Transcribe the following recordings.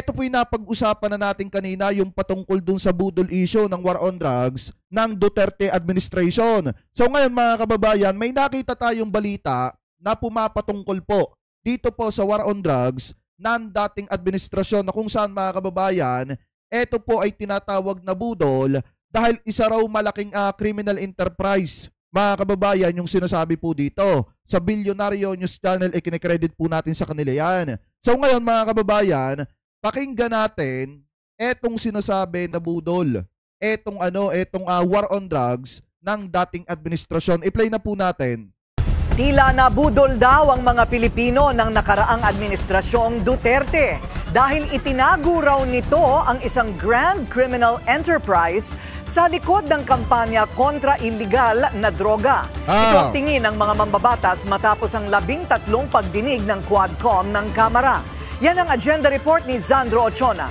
Ito po yung napag-usapan na natin kanina, yung patungkol dun sa budol issue ng war on drugs ng Duterte administration. So ngayon mga kababayan, may nakita tayong balita na pumapatungkol po dito po sa war on drugs ng dating administrasyon na kung saan mga kababayan, ito po ay tinatawag na budol dahil isa raw malaking criminal enterprise. Mga kababayan, yung sinasabi po dito sa Bilyonaryo News Channel, ikinekredit po natin sa kanila yan. So ngayon mga kababayan, pakinggan natin etong sinasabi na budol, etong war on drugs ng dating administrasyon. I-play na po natin. Tila nabudol daw ang mga Pilipino ng nakaraang administrasyong Duterte dahil itinago raw nito ang isang grand criminal enterprise sa likod ng kampanya kontra illegal na droga. Ito ang tingin ng mga mambabatas matapos ang 13 pagdinig ng Quadcom ng Kamara. Yan ang agenda report ni Zandro Ochona.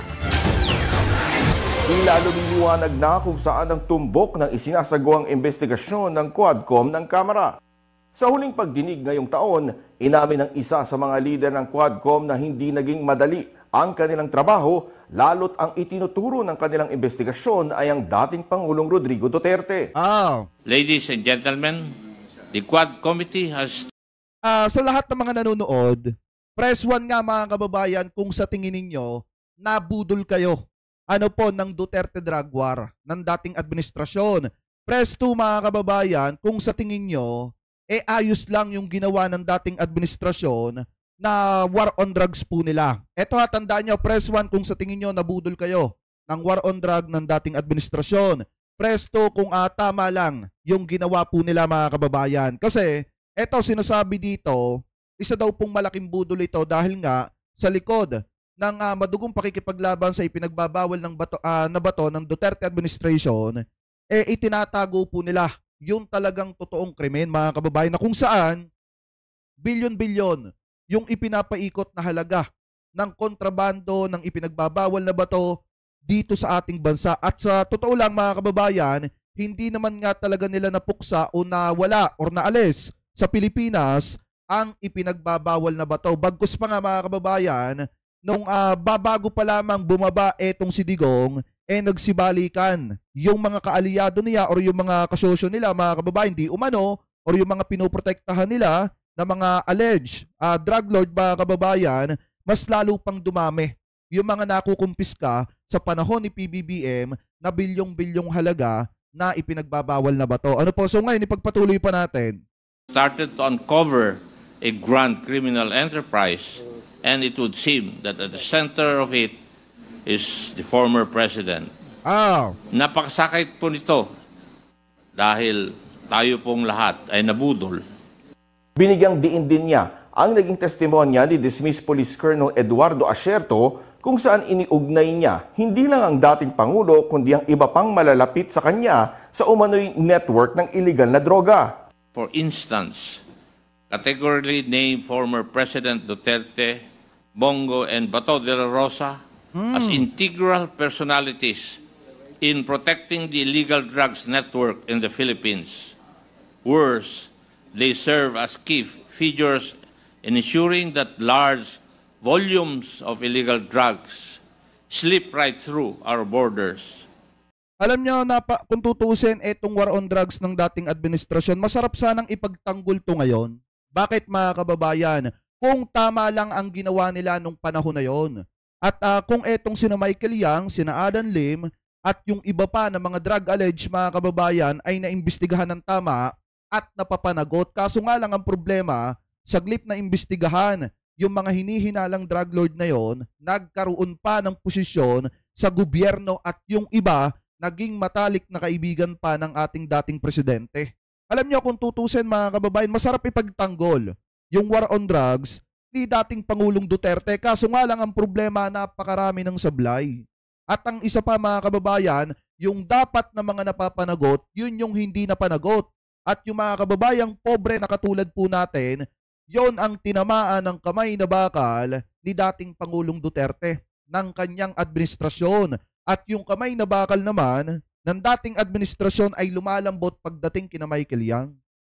Tila lumiliwanag na kung saan ang tumbok ng isinasagawang investigasyon ng Quadcom ng Kamara. Sa huling pagdinig ngayong taon, inamin ng isa sa mga lider ng Quadcom na hindi naging madali ang kanilang trabaho, lalo't ang itinuturo ng kanilang investigasyon ay ang dating Pangulong Rodrigo Duterte. Ladies and gentlemen, the Quad Committee has... Sa lahat ng mga nanonood, press 1 nga mga kababayan kung sa tingin ninyo, nabudol kayo. Ano po ng Duterte drug war ng dating administrasyon. Press 2 mga kababayan kung sa tingin nyo, ayos lang yung ginawa ng dating administrasyon na war on drugs po nila. Eto ha, tandaan nyo, press 1 kung sa tingin nyo nabudol kayo ng war on drug ng dating administrasyon. Press 2 kung tama lang yung ginawa po nila mga kababayan. Kasi eto sinasabi dito, isa daw pong malaking budol ito dahil nga sa likod ng madugong pakikipaglaban sa ipinagbabawal ng bato ng Duterte administration, itinatago po nila yung talagang totoong krimen mga kababayan na kung saan bilyon-bilyon yung ipinapaikot na halaga ng kontrabando ng ipinagbabawal na bato dito sa ating bansa. At sa totoo lang mga kababayan, hindi naman nga talaga nila napuksa o nawala or naalis sa Pilipinas ang ipinagbabawal na bato. Bagkus pa nga mga kababayan, nung babago pa lamang bumaba etong si Digong, nagsibalikan yung mga kaalyado niya or yung mga kasosyo nila, mga kababayan, di umano, or yung mga pinoprotektahan nila na mga alleged drug lord, mga kababayan, mas lalo pang dumami yung mga nakukumpiska sa panahon ni PBBM na bilyong-bilyong halaga na ipinagbabawal na bato. Ano po? So ngayon, ipagpatuloy pa natin. Started to uncover a grand criminal enterprise, and it would seem that at the center of it is the former president. Napakasakit po nito dahil tayo pong lahat ay nabudol. Binigyang diin din niya ang naging testimonya ni dismissed Police Colonel Eduardo Asierto kung saan iniugnay niya hindi lang ang dating Pangulo kundi ang iba pang malalapit sa kanya sa umano'y network ng illegal na droga. For instance, categorically named former President Duterte, Bongo, and Bato de la Rosa as integral personalities in protecting the illegal drugs network in the Philippines. Worse, they serve as key figures in ensuring that large volumes of illegal drugs slip right through our borders. Alam nyo, kung tutusin etong war on drugs ng dating administrasyon, masarap sanang ipagtanggol to ngayon. Bakit mga kababayan? Kung tama lang ang ginawa nila nung panahon na yon. At kung etong sina Michael Yang, sina Adan Lim, at yung iba pa na mga drug alleged mga kababayan ay naimbestigahan ng tama at napapanagot. Kaso nga lang ang problema, saglip na imbestigahan yung mga hinihinalang drug lord na yon, nagkaroon pa ng posisyon sa gobyerno at yung iba naging matalik na kaibigan pa ng ating dating presidente. Alam niyo kung tutusin mga kababayan, masarap ipagtanggol yung war on drugs ni dating Pangulong Duterte. Kaso nga lang ang problema, napakarami ng sablay. At ang isa pa mga kababayan, yung dapat na mga napapanagot, yun yung hindi napanagot. At yung mga kababayang pobre na katulad po natin, yon ang tinamaan ng kamay na bakal ni dating Pangulong Duterte ng kanyang administrasyon. At yung kamay na bakal naman ng dating administrasyon ay lumalambot pagdating kina Michael Yang.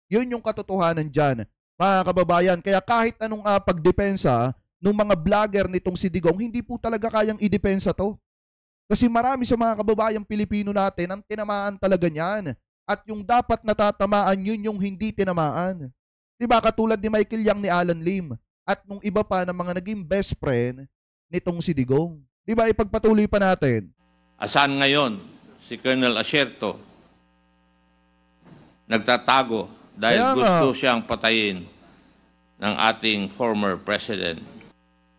Yun yung katotohanan dyan, mga kababayan. Kaya kahit anong pagdepensa ng mga vlogger nitong si Digong, hindi po talaga kayang idepensa to. Kasi marami sa mga kababayang Pilipino natin ang tinamaan talaga niyan. At yung dapat natatamaan, yun yung hindi tinamaan. Diba? Katulad ni Michael Yang, ni Alan Lim. At nung iba pa na mga naging best friend nitong si Digong. Diba? Ipagpatuloy pa natin. Asan ngayon si Colonel Asierto? Nagtatago dahil Kaya nga, gusto siyang patayin ng ating former president.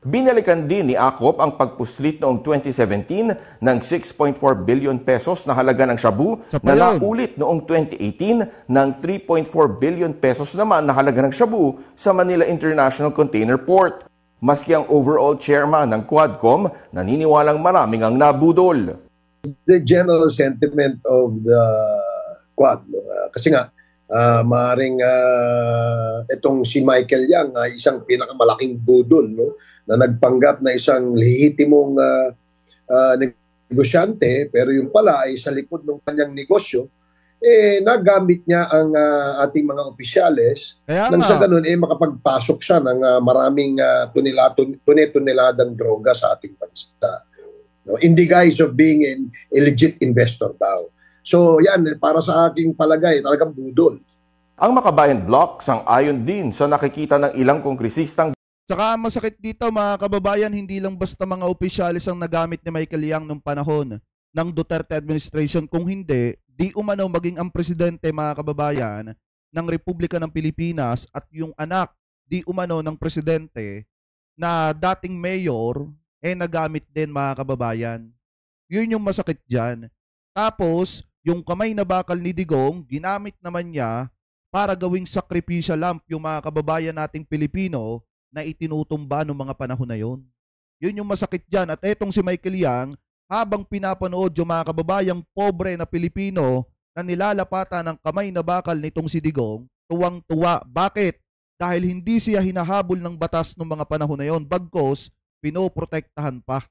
Binalikan din ni Akop ang pagpuslit noong 2017 ng 6.4 billion pesos na halaga ng shabu Sa na payon. naulit noong 2018 ng 3.4 billion pesos naman na halaga ng shabu sa Manila International Container Port. Maski ang overall chairman ng Quadcom, naniniwalang maraming ang nabudol. The general sentiment of the Quad. No? Kasi nga, maaring itong si Michael Yang, isang pinakamalaking budol, no? Na nagpanggap na isang lehitimong negosyante, pero yung pala ay sa likod ng kanyang negosyo, nagamit niya ang ating mga opisyales Kaya nang nga. sa ganun makapagpasok siya ng maraming tuneladang droga sa ating bansa. No? In the guise of being a legit investor daw. So yan, para sa aking palagay, talagang budol. Ang Makabayan Block sang-ayon din sa nakikita ng ilang kongresistang Saka masakit dito mga kababayan, hindi lang basta mga opisyalis ang nagamit ni Michael Yang nung panahon ng Duterte administration. Kung hindi, di umano maging ang presidente mga kababayan ng Republika ng Pilipinas at yung anak di umano ng presidente na dating mayor nagamit din mga kababayan. Yun yung masakit dyan. Tapos, yung kamay na bakal ni Digong, ginamit naman niya para gawing sacrificial lamp yung mga kababayan nating Pilipino na itinutumba noong mga panahon na yun. Yun yung masakit dyan. At etong si Michael Yang, habang pinapanood yung mga kababayang pobre na Pilipino na nilalapatan ng kamay na bakal nitong si Digong, tuwang-tuwa. Bakit? Dahil hindi siya hinahabol ng batas noong mga panahon na yun. Bagkos, pinoprotektahan pa.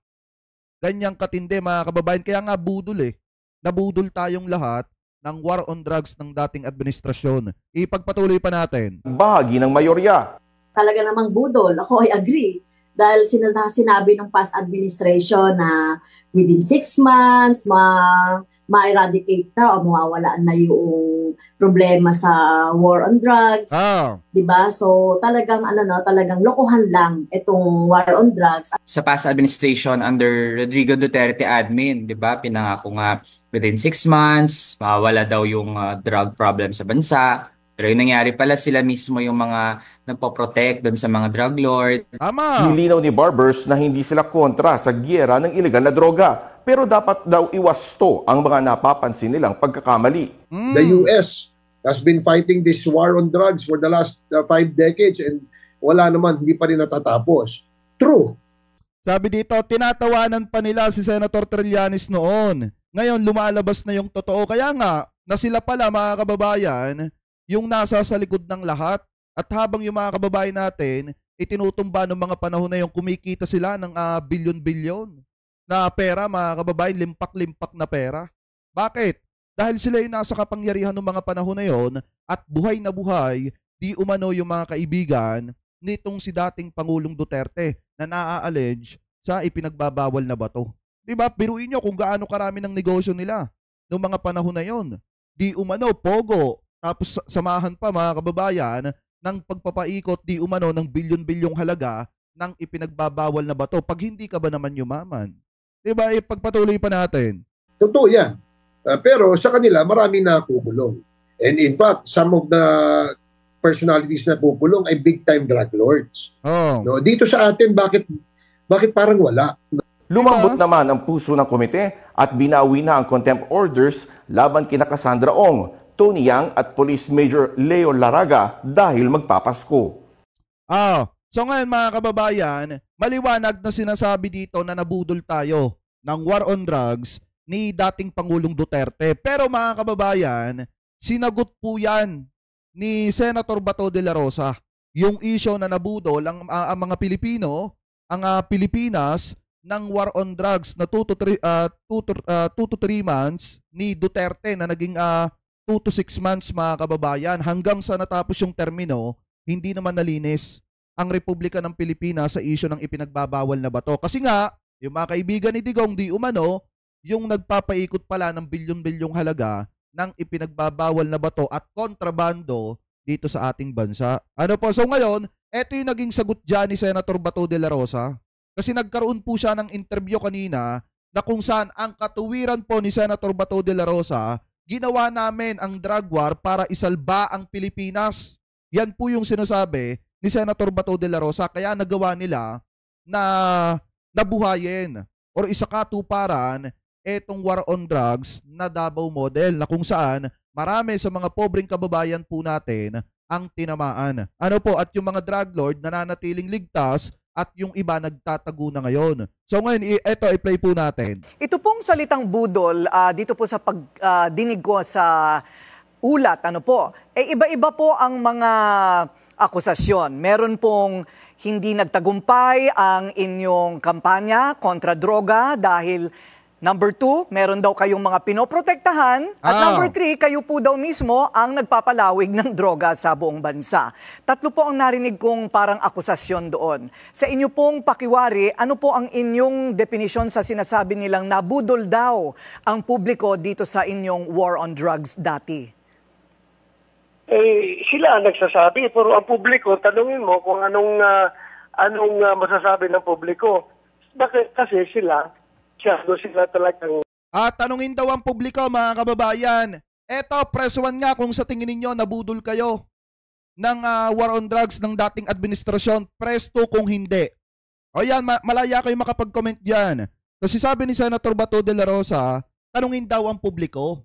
Ganyang katindi mga kababayan. Kaya nga budol Nabudol tayong lahat ng war on drugs ng dating administrasyon. Ipagpatuloy pa natin. bahagi ng mayorya. Talaga namang budol. Ako ay agree. Dahil sinabi ng past administration na within 6 months, ma-eradicate na o mawawala na yung problema sa war on drugs. Diba? So talagang talagang lokohan lang itong war on drugs. Sa past administration under Rodrigo Duterte admin, 'di ba? Pinangako nga within 6 months, mawawala daw yung drug problem sa bansa. Pero yung nangyari pala, sila mismo yung mga nagpo-protect doon sa mga drug lord. Tama. Nilinaw ni Barbers na hindi sila kontra sa gyera ng ilegal na droga, pero dapat daw iwasto ang mga napapansin nilang pagkakamali. The US has been fighting this war on drugs for the last 5 decades and wala naman, hindi pa rin natatapos. True. Sabi dito, tinatawanan pa nila si Senator Trillanes noon. Ngayon, lumalabas na yung totoo. Kaya nga, na sila pala mga kababayan, yung nasa sa likod ng lahat. At habang yung mga kababayan natin, itinutumba ng mga panahon na yung kumikita sila ng bilyon-bilyon na pera, mga kababayan, limpak-limpak na pera. Bakit? Dahil sila yung nasa kapangyarihan ng mga panahon na yon at buhay na buhay, di umano yung mga kaibigan nitong si dating Pangulong Duterte na naa-allege sa ipinagbabawal na bato. Diba? Biruin nyo kung gaano karami ng negosyo nila noong mga panahon na yon. Di umano, pogo. Tapos samahan pa mga kababayan ng pagpapaikot di umano ng bilyon-bilyong halaga ng ipinagbabawal na bato. Pag hindi ka ba naman yumaman? Diba? Ipagpatuloy pa natin. Totoo yan. Pero sa kanila, marami na kukulong. And in fact, some of the personalities na kukulong ay big-time drug lords. No, dito sa atin, bakit parang wala? Lumambot naman ang puso ng komite at binawi na ang contempt orders laban kina Cassandra Ong, Tony Yang at Police Major Leo Laraga dahil magpapasko. So ngayon mga kababayan, maliwanag na sinasabi dito na nabudol tayo ng war on drugs ni dating Pangulong Duterte. Pero mga kababayan, sinagot po yan ni Senator Bato de la Rosa. Yung issue na nabudol ang mga Pilipino, ang Pilipinas ng war on drugs na 2 to 3 months ni Duterte na naging 2 to 6 months mga kababayan hanggang sa natapos yung termino, hindi naman nalinis. ang Republika ng Pilipinas sa issue ng ipinagbabawal na bato. Kasi nga, yung mga kaibigan ni Digong di umano, yung nagpapaikot pala ng bilyon-bilyong halaga ng ipinagbabawal na bato at kontrabando dito sa ating bansa. Ano po? So ngayon, eto yung naging sagot dyan ni Senator Bato de la Rosa. Kasi nagkaroon po siya ng interview kanina na kung saan ang katuwiran po ni Senator Bato de la Rosa, ginawa namin ang drug war para isalba ang Pilipinas. Yan po yung sinasabi ni Senator Bato de la Rosa. Kaya nagawa nila na nabuhayin or isakatuparan etong war on drugs na Davao model na kung saan marami sa mga pobreng kababayan po natin ang tinamaan. Ano po, at yung mga drug lord nananatiling ligtas at yung iba nagtatago na ngayon. So ngayon, ito i-play po natin. Ito pong salitang budol, dito po sa pagdinig ko sa ulat, ano po, iba-iba po ang mga akusasyon. Meron pong hindi nagtagumpay ang inyong kampanya kontra droga dahil number 2, meron daw kayong mga pinoprotektahan. At number 3, kayo po daw mismo ang nagpapalawig ng droga sa buong bansa. Tatlo po ang narinig kong parang akusasyon doon. Sa inyo pong pakiwari, ano po ang inyong definisyon sa sinasabi nilang nabudol daw ang publiko dito sa inyong war on drugs dati? Sila ang nagsasabi, pero ang publiko, tanungin mo kung anong masasabi ng publiko. Bakit? Kasi sila talagang... Tanungin daw ang publiko, mga kababayan. Eto, press 1 nga kung sa tingin ninyo nabudol kayo ng war on drugs ng dating administrasyon. Press 2 kung hindi. O yan, malaya kayo makapag-comment dyan. Kasi sabi ni Senator Bato de la Rosa, tanungin daw ang publiko.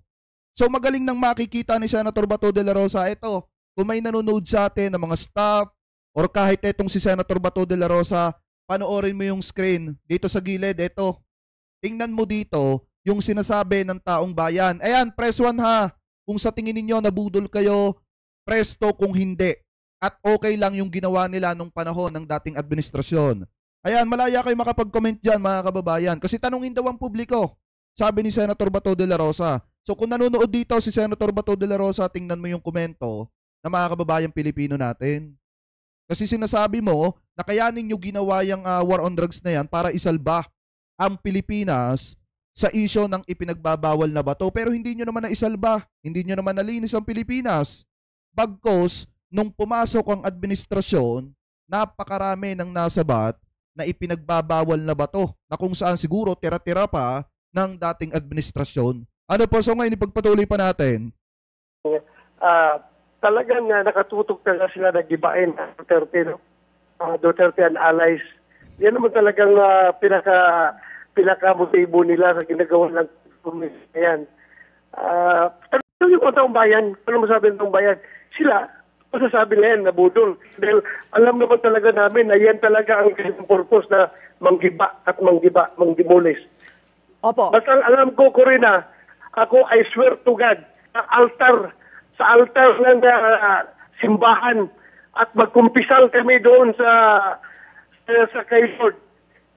So magaling nang makikita ni Senator Bato de la Rosa, ito, kung may nanonood sa atin ng mga staff or kahit etong si Senator Bato de la Rosa, panoorin mo yung screen dito sa gilid, ito. Tingnan mo dito yung sinasabi ng taong bayan. Ayan, press 1 ha. Kung sa tingin ninyo nabudol kayo, press 2 kung hindi. At okay lang yung ginawa nila nung panahon ng dating administrasyon. Ayan, malaya kayo makapag-comment dyan, mga kababayan. Kasi tanungin daw ang publiko, sabi ni Senator Bato de la Rosa. So kung nanonood dito si Senator Bato de la Rosa, tingnan mo yung komento ng mga kababayang Pilipino natin. Kasi sinasabi mo na kaya ninyo ginawa yung war on drugs na yan para isalba ang Pilipinas sa isyo ng ipinagbabawal na bato. Pero hindi nyo naman naisalba, hindi nyo naman nalinis ang Pilipinas. Bagkos, nung pumasok ang administrasyon, napakarami ng nasabat na ipinagbabawal na bato na kung saan siguro tira-tira pa ng dating administrasyon. Ano po, so ngayon ipagpatuloy pa natin? Talagang nakatutok talaga sila nag-ibain Duterte, no? Duterte and allies. Yan naman talagang pinaka-motibo nila sa ginagawa ng yan. Tanong yung taong bayan, ano masabi ng taong bayan? Sila, masasabi na yan, nabudol. Dahil alam naman talaga namin na yan talaga ang purpose na manggiba at mangdimulis. Opo. Basta alam ko, Corina, ako, I swear to God, sa altar ng simbahan at magkumpisal kami doon sa kay Lord.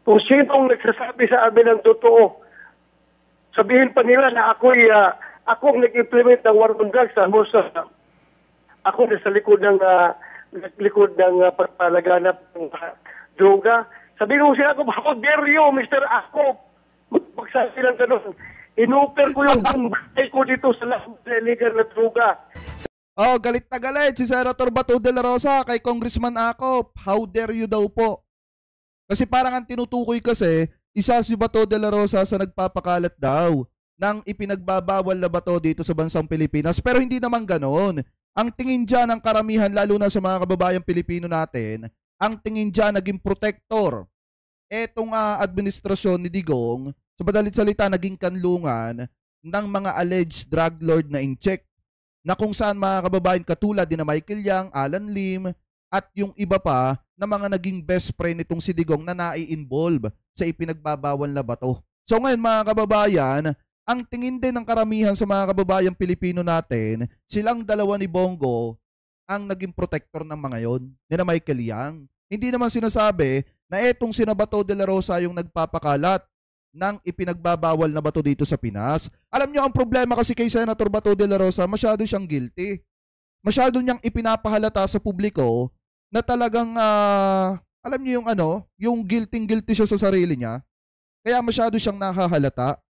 Kung sinong nagsasabi sa amin ng totoo, sabihin pa nila na ako ang nag-implement ng war on drugs, ako nasa likod ng pagpalaganap ng droga. Sabihin ko sila, how dare you, Mr. Ako, magsasabi lang ganun. Inuper ko yung bumbay ko dito sa lahat ng illegal na droga. Galit na galit si Senator Bato de la Rosa kay Congressman Acop. How dare you daw po. Kasi parang ang tinutukoy kasi, isa si Bato de la Rosa sa nagpapakalat daw ng ipinagbabawal na bato dito sa bansang Pilipinas. Pero hindi naman ganoon. Ang tingin dyan ng karamihan, lalo na sa mga kababayang Pilipino natin, ang tingin dyan naging protector. Etong administrasyon ni Digong, sa madalit salita, naging kanlungan ng mga alleged drug lord na in-check. Na kung saan mga kababayan katulad din na Michael Yang, Alan Lim, at yung iba pa na mga naging best friend nitong si Digong na nai-involve sa ipinagbabawal na bato. So ngayon mga kababayan, ang tingin din ng karamihan sa mga kababayang Pilipino natin, silang dalawa ni Bongo ang naging protector ng mga yon, ni na Michael Yang. Hindi naman sinasabi na etong sina Bato de la Rosa yung nagpapakalat ng ipinagbabawal na bato dito sa Pinas. Alam nyo, ang problema kasi kay Senator Bato de la Rosa, masyado siyang guilty. Masyado niyang ipinapahalata sa publiko na talagang, alam niyo yung yung guilty siya sa sarili niya. Kaya masyado siyang nahahalata.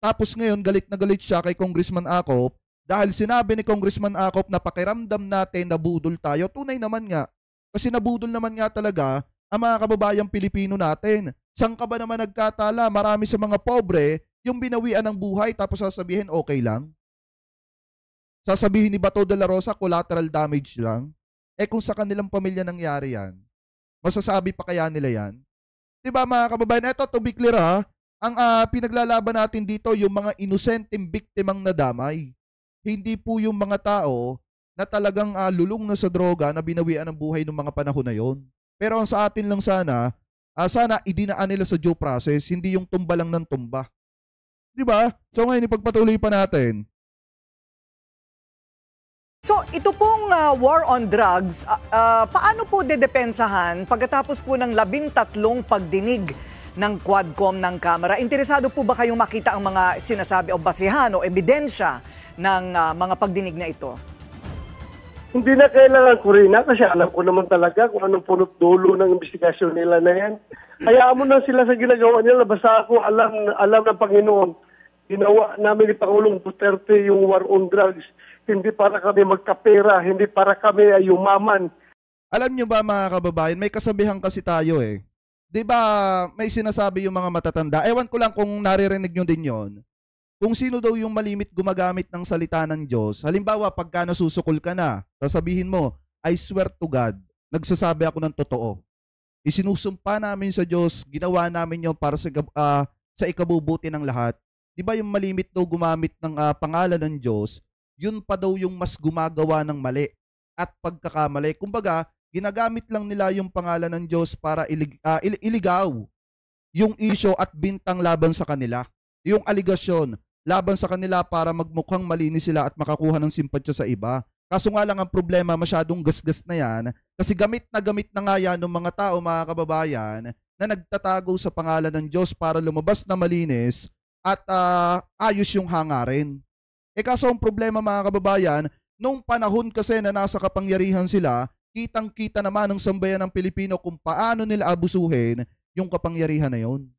Tapos ngayon, galit na galit siya kay Congressman Acop dahil sinabi ni Congressman Acop na pakiramdam natin nabudol tayo. Tunay naman nga. Kasi nabudol naman nga talaga ang mga kababayang Pilipino natin. Saan ka ba naman nagkatala? Marami sa mga pobre yung binawian ng buhay tapos sasabihin okay lang. Sasabihin ni Bato de la Rosa collateral damage lang. Kung sa kanilang pamilya nangyari yan, masasabi pa kaya nila yan? Diba mga kababayan? Eto, to be clear ang pinaglalaban natin dito yung mga inosenteng biktimang nadamay. Hindi po yung mga tao na talagang lulong na sa droga na binawian ng buhay ng mga panahon na yon. Pero ang sa atin lang sana idinaan nila sa due process, hindi yung tumba lang ng tumba. Diba? So ngayon ipagpatuloy pa natin. So ito pong war on drugs, paano po dedepensahan pagkatapos po ng 13 pagdinig ng Quadcom ng Kamara? Interesado po ba kayong makita ang mga sinasabi o basihan o ebidensya ng mga pagdinig na ito? Hindi na kailangan ko rin kasi alam ko naman talaga kung anong punot dulo ng investigasyon nila na yan. Hayaan mo na sila sa ginagawa nila. Basta ako alam ng Panginoon, ginawa namin ni Pangulong Duterte yung war on drugs. Hindi para kami magkapera, hindi para kami ay yumaman. Alam nyo ba mga kababayan, may kasabihan kasi tayo eh. Di ba may sinasabi yung mga matatanda? Ewan ko lang kung naririnig nyo din yon. Kung sino daw yung malimit gumagamit ng salita ng Diyos. Halimbawa, pagka nasusukol ka na, sasabihin mo, I swear to God, nagsasabi ako ng totoo. Isinusumpa namin sa Diyos, ginawa namin yon para sa ikabubuti ng lahat. Di ba yung malimit daw gumamit ng pangalan ng Diyos, yun pa daw yung mas gumagawa ng mali at pagkakamali. Kumbaga, ginagamit lang nila yung pangalan ng Diyos para iligaw yung issue at bintang laban sa kanila. Yung aligasyon laban sa kanila para magmukhang malinis sila at makakuha ng simpatsya sa iba. Kaso nga lang ang problema, masyadong gasgas na yan kasi gamit na nga yan ng mga tao, mga kababayan, na nagtatago sa pangalan ng Diyos para lumabas na malinis at ayos yung hangarin. Kaso ang problema mga kababayan, nung panahon kasi na nasa kapangyarihan sila, kitang-kita naman ng sambayan ng Pilipino kung paano nila abusuhin yung kapangyarihan na yun.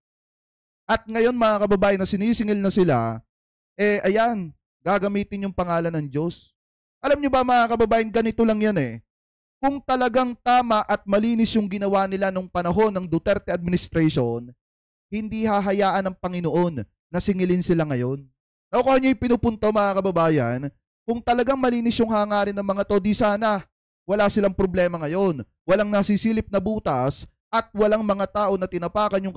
At ngayon mga kababayan na sinisingil na sila, ayan, gagamitin yung pangalan ng Diyos. Alam nyo ba mga kababayan, ganito lang yan eh. Kung talagang tama at malinis yung ginawa nila nung panahon ng Duterte administration, hindi hahayaan ng Panginoon na singilin sila ngayon. Kung ano yung pinupunto mga kababayan, kung talagang malinis yung hangarin ng mga to, di sana wala silang problema ngayon. Walang nasisilip na butas at walang mga tao na tinapakan yung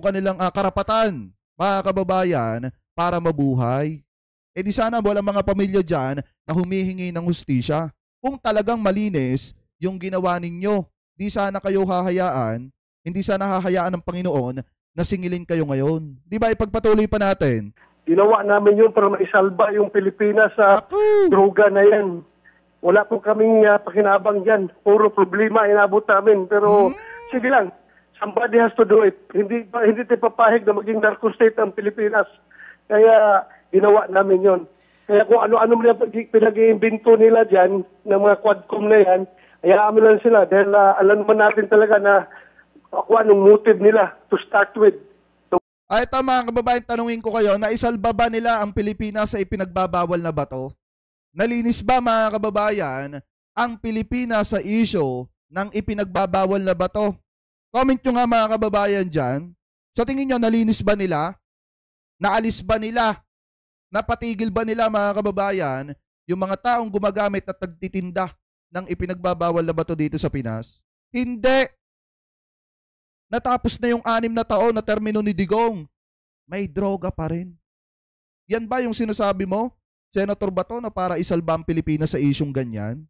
kanilang karapatan, mga kababayan, para mabuhay. Di sana walang mga pamilya dyan na humihingi ng hustisya. Kung talagang malinis yung ginawa ninyo, di sana kayo hahayaan, hindi sana hahayaan ng Panginoon na singilin kayo ngayon. Di ba ipagpatuloy pa natin? Ginawa namin yun para maisalba yung Pilipinas sa droga na yan. Wala po kaming pakinabang dyan. Puro problema inabot namin. Pero sige lang, somebody has to do it. Hindi tayo papahig na maging narco state ang Pilipinas. Kaya ginawa namin yon. Kaya kung ano-ano pinag-iimbento nila dyan ng mga Quadcom na yan, hayaan mo lang sila. Dahil alam naman natin talaga na anong motive nila to start with. Ay tama kababayan, tanungin ko kayo, naisalba ba nila ang Pilipinas sa ipinagbabawal na bato? Nalinis ba mga kababayan ang Pilipinas sa issue ng ipinagbabawal na bato? Comment nyo nga mga kababayan dyan. Sa tingin nyo, nalinis ba nila? Naalis ba nila? Napatigil ba nila mga kababayan yung mga taong gumagamit at nagtitinda ng ipinagbabawal na bato dito sa Pinas? Hindi. Natapos na yung 6 na taon na termino ni Digong. May droga pa rin. Yan ba yung sinasabi mo, Senator Bato, na para isalba ang Pilipinas sa isyong ganyan?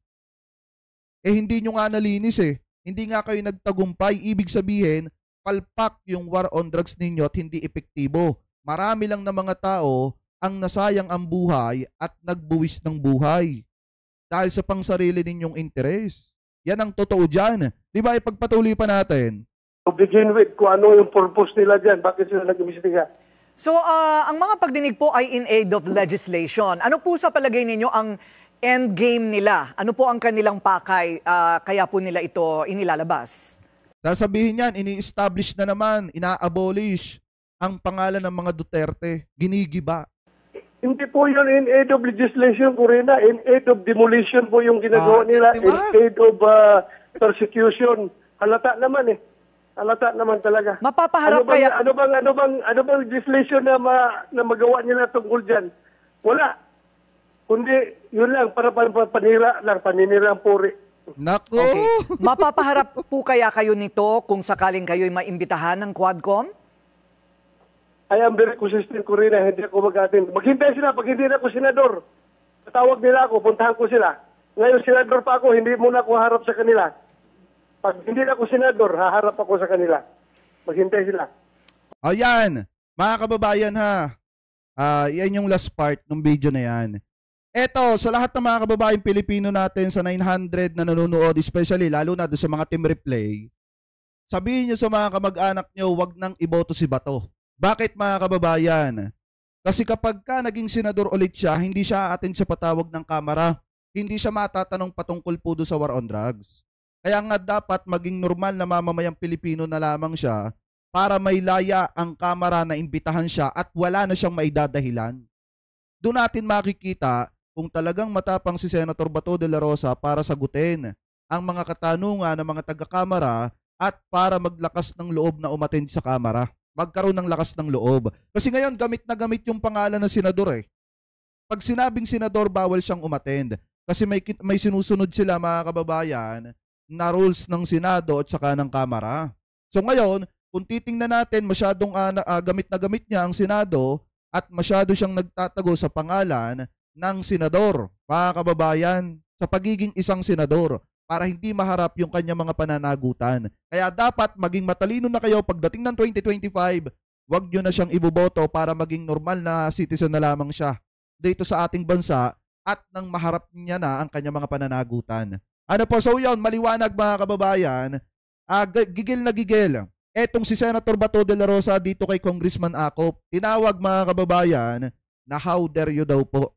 Hindi nyo nga nalinis eh. Hindi nga kayo nagtagumpay. Ibig sabihin, palpak yung war on drugs ninyo at hindi epektibo. Marami lang na mga tao ang nasayang ang buhay at nagbuwis ng buhay. Dahil sa pangsarili ninyong interes. Yan ang totoo dyan. Di ba ipagpatuloy pa natin? To begin with, kung ano yung purpose nila dyan, bakit sila nag-imbestiga? So, ang mga pagdinig po ay in aid of legislation. Ano po sa palagay ninyo ang end game nila? Ano po ang kanilang pakay kaya po nila ito inilalabas? Sasabihin yan, ini-establish na naman, ina-abolish ang pangalan ng mga Duterte. Ginigiba. Hindi po yun in aid of legislation, Corina. In aid of demolition po yung ginagawa nila. Diba? In aid of persecution. Halata naman eh. Halata naman talaga. Mapapaharap ano bang legislation na magawa nila tungkol dyan? Wala. Kundi, yun lang, para paninira ang puri. Naku! Okay. Mapapaharap po kaya kayo nito kung sakaling kayo'y maimbitahan ng Quadcom? I am very consistent, Corina. Hindi ako mag-attend. Maghintay sila pag hindi na ako senador. Patawag nila ako, puntahan ko sila. Ngayon, senador pa ako, hindi muna ako harap sa kanila. Pag hindi na ako senador, haharap ako sa kanila. Maghintay sila. Ayan, mga kababayan ha. Yan yung last part ng video na yan. Eto, sa lahat ng mga kababayang Pilipino natin sa 900 na nanonood, especially lalo na doon sa mga team replay, sabihin nyo sa mga kamag-anak nyo, wag nang iboto si Bato. Bakit mga kababayan? Kasi kapag ka naging senador ulit siya, hindi siya aatin sa patawag ng kamera. Hindi siya matatanong patungkol po doon sa war on drugs. Kaya nga dapat maging normal na mamamayang Pilipino na lamang siya para may laya ang kamera na imbitahan siya at wala na siyang maidadahilan. Doon natin makikita kung talagang matapang si Senator Bato de la Rosa para sagutin ang mga katanungan ng mga taga-kamara at para maglakas ng loob na umattend sa kamera. Magkaroon ng lakas ng loob. Kasi ngayon, gamit na gamit yung pangalan ng senador eh. Pag sinabing senador, bawal siyang umattend. Kasi may sinusunod sila mga kababayan na rules ng Senado at saka ng Kamara. So ngayon, kung titingnan natin, masyadong gamit na gamit niya ang Senado at masyado siyang nagtatago sa pangalan ng senador, mga kababayan, sa pagiging isang senador para hindi maharap yung kanyang mga pananagutan. Kaya dapat maging matalino na kayo pagdating ng 2025, wag nyo na siyang iboboto para maging normal na citizen na lamang siya dito sa ating bansa at nang maharap niya na ang kanyang mga pananagutan. Ano po, so yun, maliwanag mga kababayan, gigil na gigil. Etong si Senator Bato de la Rosa dito kay Congressman Acop, tinawag mga kababayan na how dare you daw po.